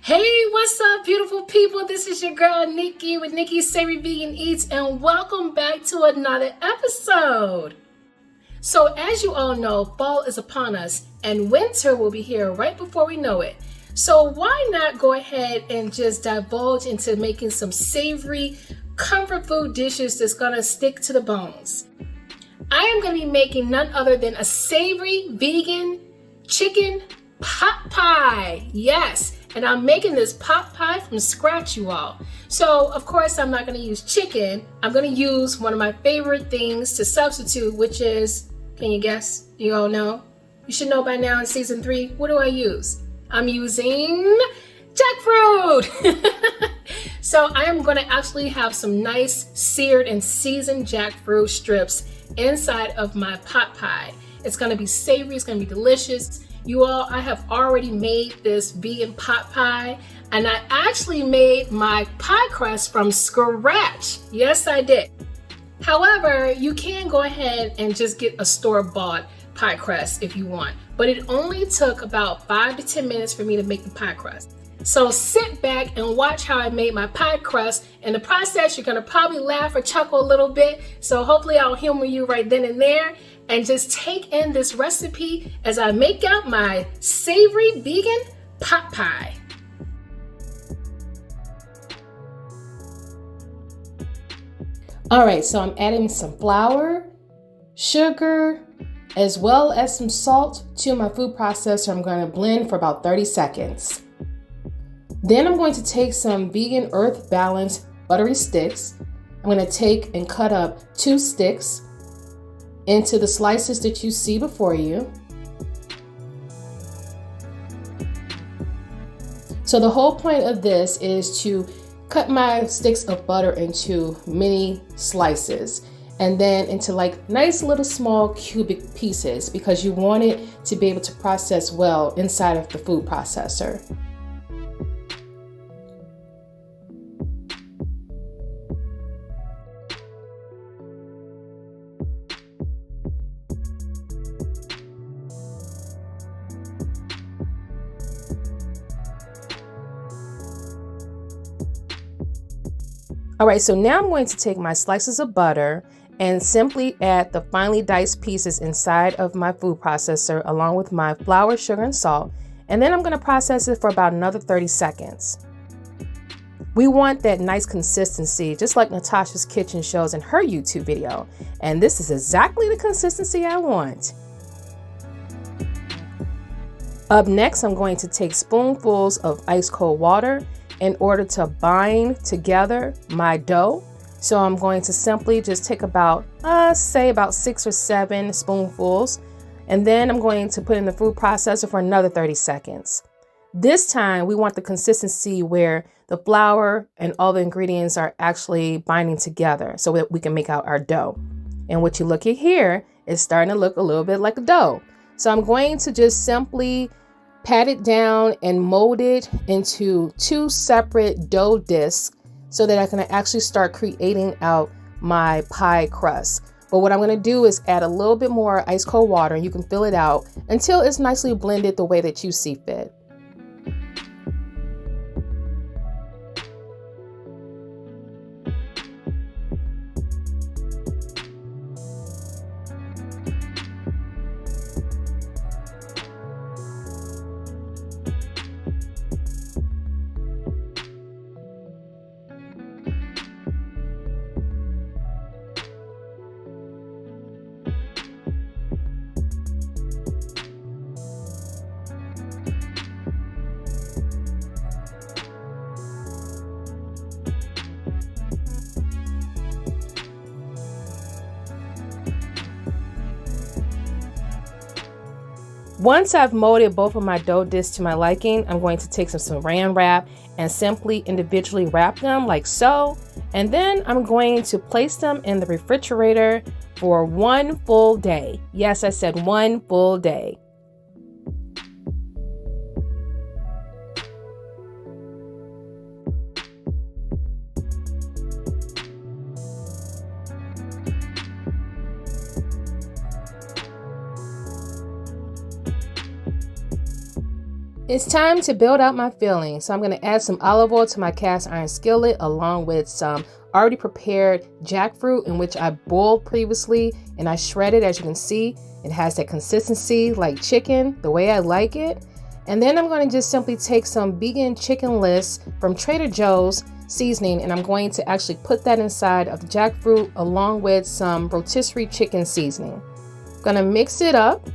Hey, what's up, beautiful people? This is your girl, Nikki, with Nikki's Savory Vegan Eats, and welcome back to another episode. So, as you all know, fall is upon us, and winter will be here right before we know it. So, why not go ahead and just divulge into making some savory comfort food dishes that's gonna stick to the bones? I am gonna be making none other than a savory vegan chicken pot pie. Yes. And I'm making this pot pie from scratch, you all. So, of course, I'm not going to use chicken. I'm going to use one of my favorite things to substitute, which is, can you guess? You all know? You should know by now in season 3. What do I use? I'm using jackfruit. So I am going to actually have some nice seared and seasoned jackfruit strips inside of my pot pie. It's going to be savory. It's going to be delicious. You all, I have already made this vegan pot pie, and I actually made my pie crust from scratch. Yes, I did. However, you can go ahead and just get a store-bought pie crust if you want, but it only took about 5 to 10 minutes for me to make the pie crust. So sit back and watch how I made my pie crust. In the process, you're gonna probably laugh or chuckle a little bit, so hopefully I'll humor you right then and there. And just take in this recipe as I make out my savory vegan pot pie. All right, so I'm adding some flour, sugar, as well as some salt to my food processor. I'm going to blend for about 30 seconds. Then I'm going to take some vegan earth balanced buttery sticks. I'm going to take and cut up 2 sticks into the slices that you see before you. So the whole point of this is to cut my sticks of butter into mini slices and then into like nice little small cubic pieces because you want it to be able to process well inside of the food processor. All right, so now I'm going to take my slices of butter and simply add the finely diced pieces inside of my food processor along with my flour, sugar, and salt. And then I'm going to process it for about another 30 seconds. We want that nice consistency, just like Natasha's kitchen shows in her YouTube video. And this is exactly the consistency I want. Up next, I'm going to take spoonfuls of ice cold water in order to bind together my dough. So I'm going to simply just take about, say about 6 or 7 spoonfuls. And then I'm going to put in the food processor for another 30 seconds. This time we want the consistency where the flour and all the ingredients are actually binding together so that we can make out our dough. And what you look at here is starting to look a little bit like a dough. So I'm going to just simply pat it down and mold it into 2 separate dough discs so that I can actually start creating out my pie crust. But what I'm going to do is add a little bit more ice cold water, and you can fill it out until it's nicely blended the way that you see fit. Once I've molded both of my dough discs to my liking, I'm going to take some saran wrap and simply individually wrap them like so. And then I'm going to place them in the refrigerator for 1 full day. Yes, I said 1 full day. It's time to build out my filling. So I'm going to add some olive oil to my cast iron skillet along with some already prepared jackfruit, in which I boiled previously and I shredded. As you can see, it has that consistency like chicken, the way I like it. And then I'm going to just simply take some vegan chicken list from Trader Joe's seasoning, and I'm going to actually put that inside of the jackfruit along with some rotisserie chicken seasoning. I'm going to mix it up.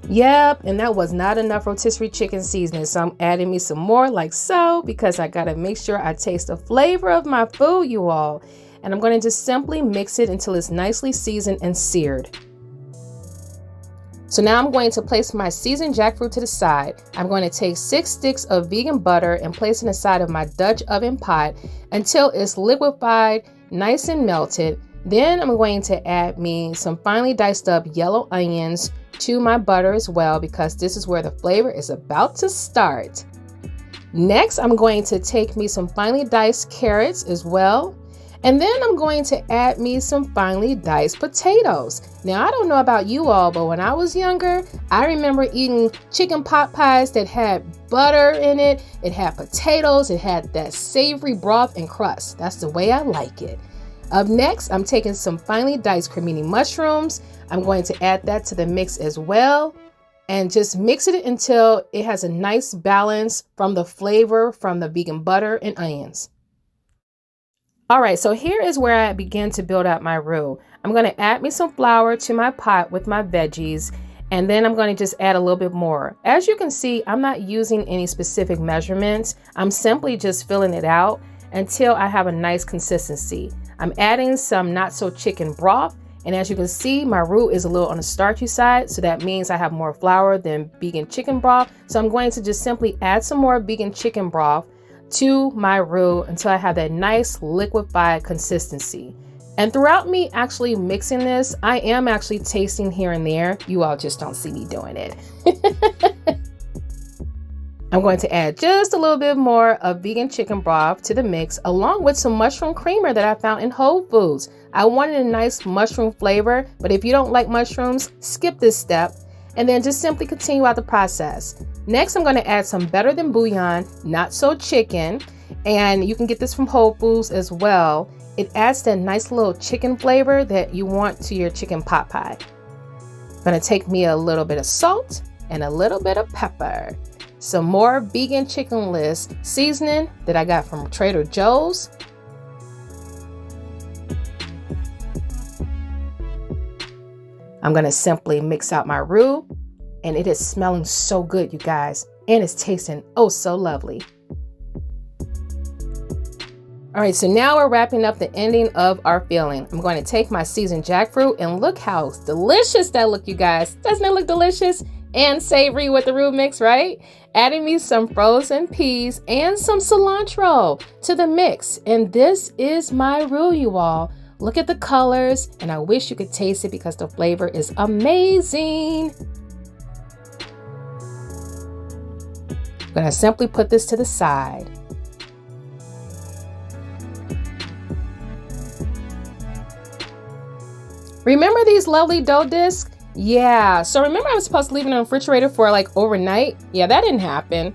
Yep, and that was not enough rotisserie chicken seasoning, so I'm adding me some more like so, because I gotta make sure I taste the flavor of my food, you all. And I'm going to just simply mix it until it's nicely seasoned and seared. So now I'm going to place my seasoned jackfruit to the side. I'm going to take 6 sticks of vegan butter and place it inside of my Dutch oven pot until it's liquefied, nice and melted. Then I'm going to add me some finely diced up yellow onions to my butter as well, because this is where the flavor is about to start. Next, I'm going to take me some finely diced carrots as well. And then I'm going to add me some finely diced potatoes. Now, I don't know about you all, but when I was younger, I remember eating Chik'n Pot Pies that had butter in it. It had potatoes. It had that savory broth and crust. That's the way I like it. Up next, I'm taking some finely diced cremini mushrooms. I'm going to add that to the mix as well and just mix it until it has a nice balance from the flavor from the vegan butter and onions. All right, so here is where I begin to build out my roux. I'm going to add me some flour to my pot with my veggies, and then I'm going to just add a little bit more. As you can see, I'm not using any specific measurements. I'm simply just filling it out until I have a nice consistency. I'm adding some not so chicken broth. And as you can see, my roux is a little on the starchy side, so that means I have more flour than vegan chicken broth. So I'm going to just simply add some more vegan chicken broth to my roux until I have that nice liquefied consistency. And throughout me actually mixing this, I am actually tasting here and there. You all just don't see me doing it. I'm going to add just a little bit more of vegan chicken broth to the mix, along with some mushroom creamer that I found in Whole Foods. I wanted a nice mushroom flavor, but if you don't like mushrooms, skip this step and then just simply continue out the process. Next, I'm going to add some better than bouillon, not so chicken, and you can get this from Whole Foods as well. It adds that nice little chicken flavor that you want to your Chik'n Pot Pie. I'm going to take me a little bit of salt and a little bit of pepper. Some more vegan chicken list seasoning that I got from Trader Joe's. I'm going to simply mix out my roux, and it is smelling so good, you guys, and it's tasting oh so lovely. All right, so now we're wrapping up the ending of our filling. I'm going to take my seasoned jackfruit, and look how delicious that look, you guys. Doesn't it look delicious and savory with the roux mix, right? Adding me some frozen peas and some cilantro to the mix. And this is my roux, you all. Look at the colors, and I wish you could taste it because the flavor is amazing. I'm gonna simply put this to the side. Remember these lovely dough discs? Yeah, so remember I was supposed to leave it in the refrigerator for like overnight? Yeah, that didn't happen.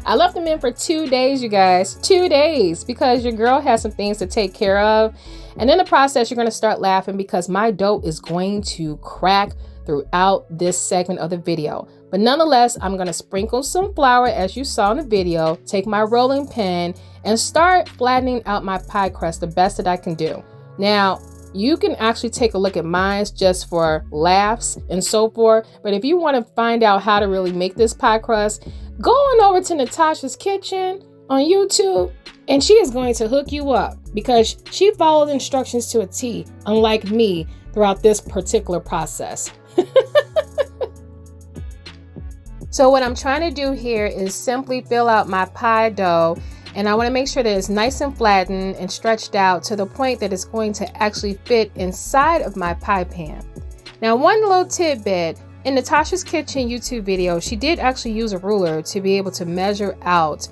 I left them in for 2 days, you guys. 2 days, because your girl has some things to take care of. And in the process, you're going to start laughing because my dough is going to crack throughout this segment of the video. But nonetheless, I'm going to sprinkle some flour as you saw in the video, take my rolling pin and start flattening out my pie crust the best that I can do. Now, you can actually take a look at mine just for laughs and so forth. But if you want to find out how to really make this pie crust, go on over to Natasha's Kitchen on YouTube, and she is going to hook you up because she followed instructions to a T, unlike me throughout this particular process. So what I'm trying to do here is simply fill out my pie dough, and I want to make sure that it's nice and flattened and stretched out to the point that it's going to actually fit inside of my pie pan. Now, one little tidbit, in Natasha's Kitchen YouTube video, she did actually use a ruler to be able to measure out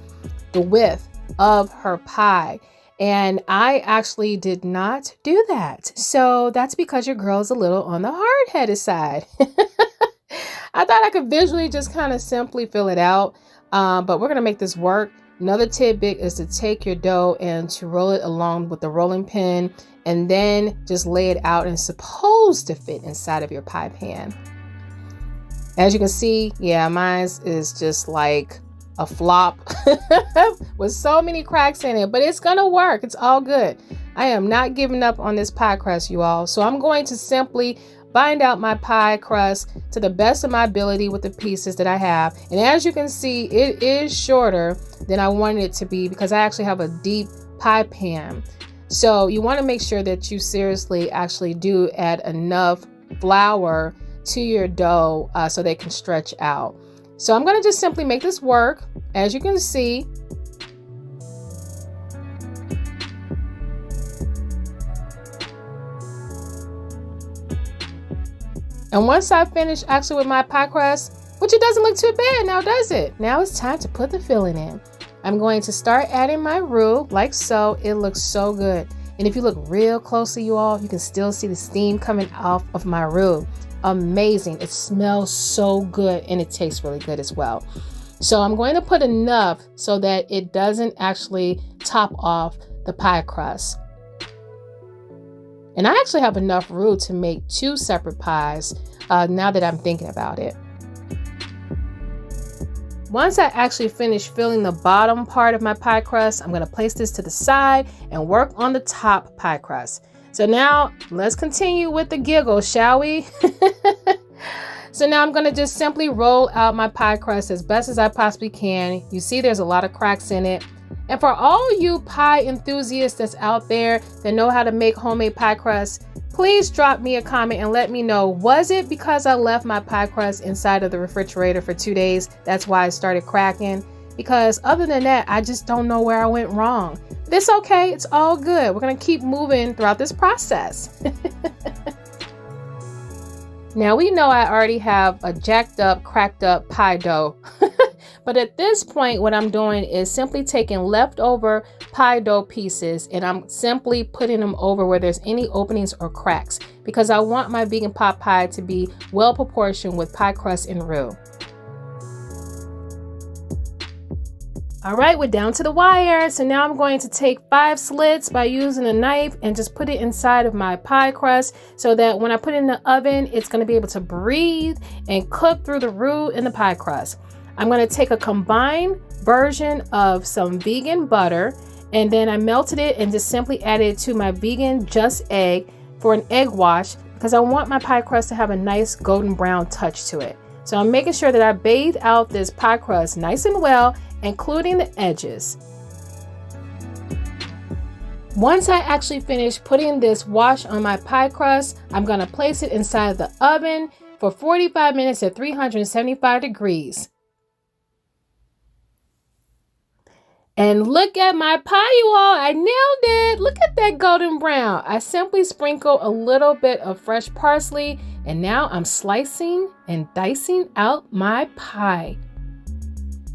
the width of her pie. And I actually did not do that. So that's because your girl is a little on the hard-headed side. I thought I could visually just kind of simply fill it out. But we're going to make this work. Another tidbit is to take your dough and to roll it along with the rolling pin and then just lay it out, and it's supposed to fit inside of your pie pan. As you can see, yeah, mine is just like a flop with so many cracks in it, but it's gonna work. It's all good. I am not giving up on this pie crust, you all. So I'm going to simply bind out my pie crust to the best of my ability with the pieces that I have. And as you can see, it is shorter than I wanted it to be because I actually have a deep pie pan. So you want to make sure that you seriously actually do add enough flour to your dough so they can stretch out. So I'm going to just simply make this work. As you can see, and once I finish actually with my pie crust, which it doesn't look too bad now, does it? Now it's time to put the filling in. I'm going to start adding my roux like so. It looks so good. And if you look real closely, you all, you can still see the steam coming off of my roux. Amazing. It smells so good and it tastes really good as well. So I'm going to put enough so that it doesn't actually top off the pie crust. And I actually have enough roux to make 2 separate pies now that I'm thinking about it. Once I actually finish filling the bottom part of my pie crust, I'm going to place this to the side and work on the top pie crust. So now let's continue with the giggle, shall we? So now I'm going to just simply roll out my pie crust as best as I possibly can. You see there's a lot of cracks in it. And for all you pie enthusiasts that's out there that know how to make homemade pie crust, please drop me a comment and let me know, was it because I left my pie crust inside of the refrigerator for 2 days? That's why it started cracking. Because other than that, I just don't know where I went wrong. But it's okay. It's all good. We're going to keep moving throughout this process. Now we know I already have a jacked up, cracked up pie dough. But at this point, what I'm doing is simply taking leftover pie dough pieces and I'm simply putting them over where there's any openings or cracks because I want my vegan pot pie to be well proportioned with pie crust and roux. All right, we're down to the wire. So now I'm going to take 5 slits by using a knife and just put it inside of my pie crust so that when I put it in the oven, it's going to be able to breathe and cook through the roux in the pie crust. I'm going to take a combined version of some vegan butter and then I melted it and just simply added it to my vegan just egg for an egg wash because I want my pie crust to have a nice golden brown touch to it. So I'm making sure that I bathe out this pie crust nice and well, including the edges. Once I actually finish putting this wash on my pie crust, I'm going to place it inside the oven for 45 minutes at 375 degrees. And look at my pie, you all. I nailed it. Look at that golden brown. I simply sprinkle a little bit of fresh parsley, and now I'm slicing and dicing out my pie.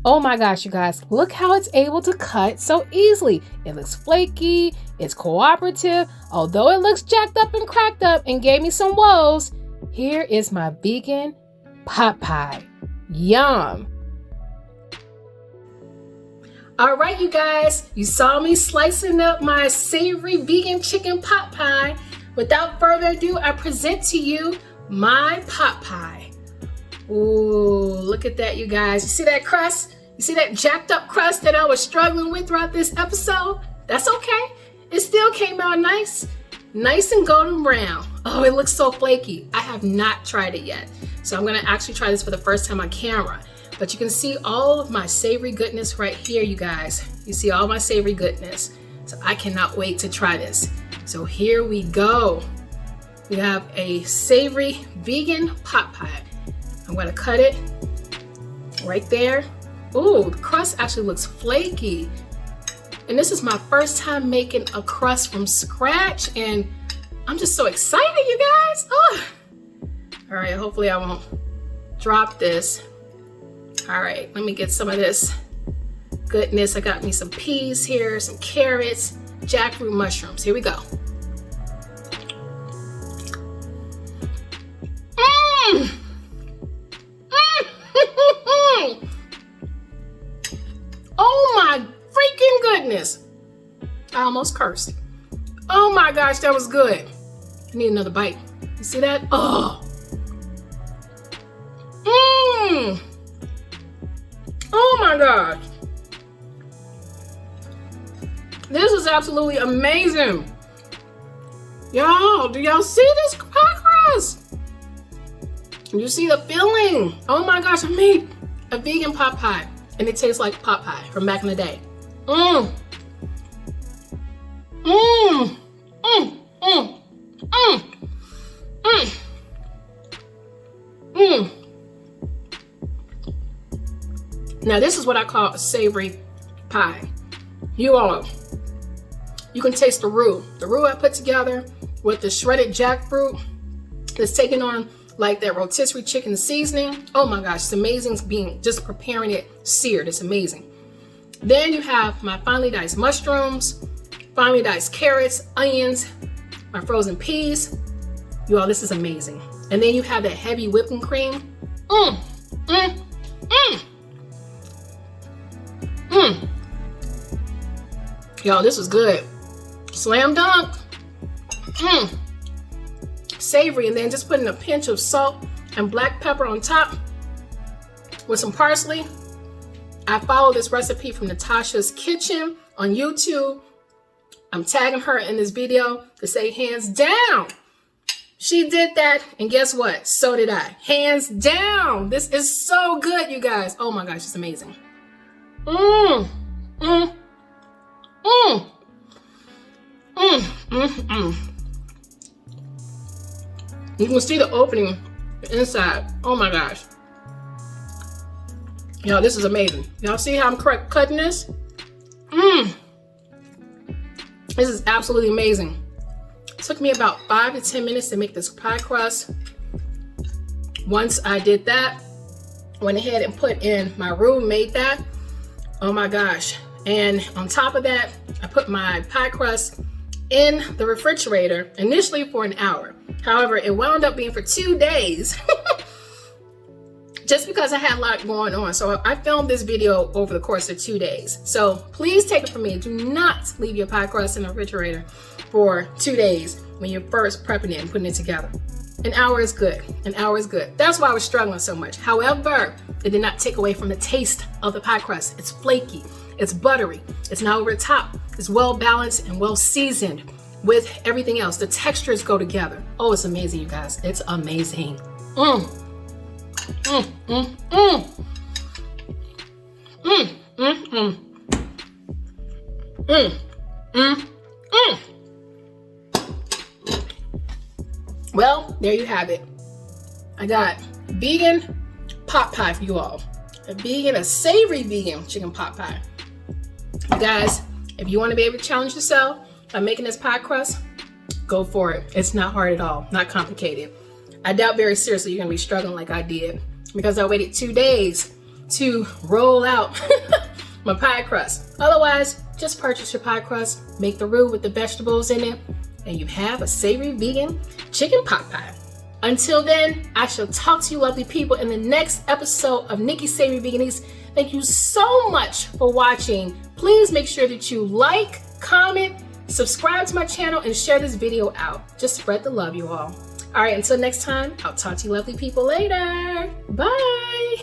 Oh my gosh, you guys, look how it's able to cut so easily. It looks flaky, it's cooperative. Although it looks jacked up and cracked up and gave me some woes, here is my vegan pot pie. Yum. All right, you guys, you saw me slicing up my savory vegan chicken pot pie. Without further ado, I present to you my pot pie. Ooh, look at that, you guys. You see that crust? You see that jacked up crust that I was struggling with throughout this episode? That's okay. It still came out nice and golden brown. Oh, it looks so flaky. I have not tried it yet. So I'm gonna actually try this for the first time on camera. But you can see all of my savory goodness right here, you guys. You see all my savory goodness. So I cannot wait to try this. So here we go. We have a savory vegan pot pie. I'm gonna cut it right there. Ooh, the crust actually looks flaky. And this is my first time making a crust from scratch and I'm just so excited, you guys. Oh. All right, hopefully I won't drop this. All right, let me get some of this goodness. I got me some peas here, some carrots, jackfruit mushrooms. Here we go. Oh my freaking goodness. I almost cursed. Oh my gosh, that was good. I need another bite. You see that? Oh. Oh my gosh. This is absolutely amazing. Y'all, do y'all see this pie crust? You see the filling? Oh my gosh, I made a vegan pot pie and it tastes like pot pie from back in the day. Now this is what I call a savory pie. You can taste the roux. The roux I put together with the shredded jackfruit that's taking on like that rotisserie chicken seasoning. Oh my gosh, it's amazing just preparing it seared. It's amazing. Then you have my finely diced mushrooms, finely diced carrots, onions, my frozen peas. You all, this is amazing. And then you have that heavy whipping cream. Y'all, this is good. Slam dunk. Savory, and then just putting a pinch of salt and black pepper on top with some parsley. I follow this recipe from Natasha's Kitchen on YouTube. I'm tagging her in this video to say hands down. She did that, and guess what? So did I. Hands down. This is so good, you guys. Oh my gosh, it's amazing. You can see the opening inside. Oh my gosh. Y'all, this is amazing. Y'all see how I'm cutting this? This is absolutely amazing. It took me about 5 to 10 minutes to make this pie crust. Once I did that, went ahead and put in my roux, made that. Oh my gosh. And on top of that, I put my pie crust in the refrigerator initially for an hour. However, it wound up being for 2 days just because I had a lot going on. So I filmed this video over the course of 2 days. So please take it from me. Do not leave your pie crust in the refrigerator for 2 days when you're first prepping it and putting it together. An hour is good. An hour is good. That's why I was struggling so much. However, it did not take away from the taste of the pie crust. It's flaky. It's buttery. It's not over the top. It's well balanced and well seasoned with everything else. The textures go together. Oh, it's amazing, you guys. It's amazing. Well, there you have it. I got vegan pot pie for you all. A savory vegan chicken pot pie. You guys, if you want to be able to challenge yourself by making this pie crust, go for it. It's not hard at all, not complicated. I doubt very seriously you're gonna be struggling like I did because I waited 2 days to roll out my pie crust. Otherwise, just purchase your pie crust, make the roux with the vegetables in it, and you have a savory vegan chicken pot pie. Until then, I shall talk to you lovely people in the next episode of Nikki's Savory Vegan Eats. Thank you so much for watching. Please make sure that you like, comment, subscribe to my channel, and share this video out. Just spread the love, you all. All right, until next time, I'll talk to you lovely people later. Bye.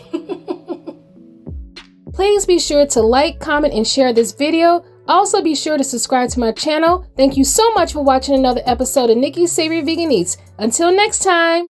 Please be sure to like, comment, and share this video. Also, be sure to subscribe to my channel. Thank you so much for watching another episode of Nikki's Savory Vegan Eats. Until next time.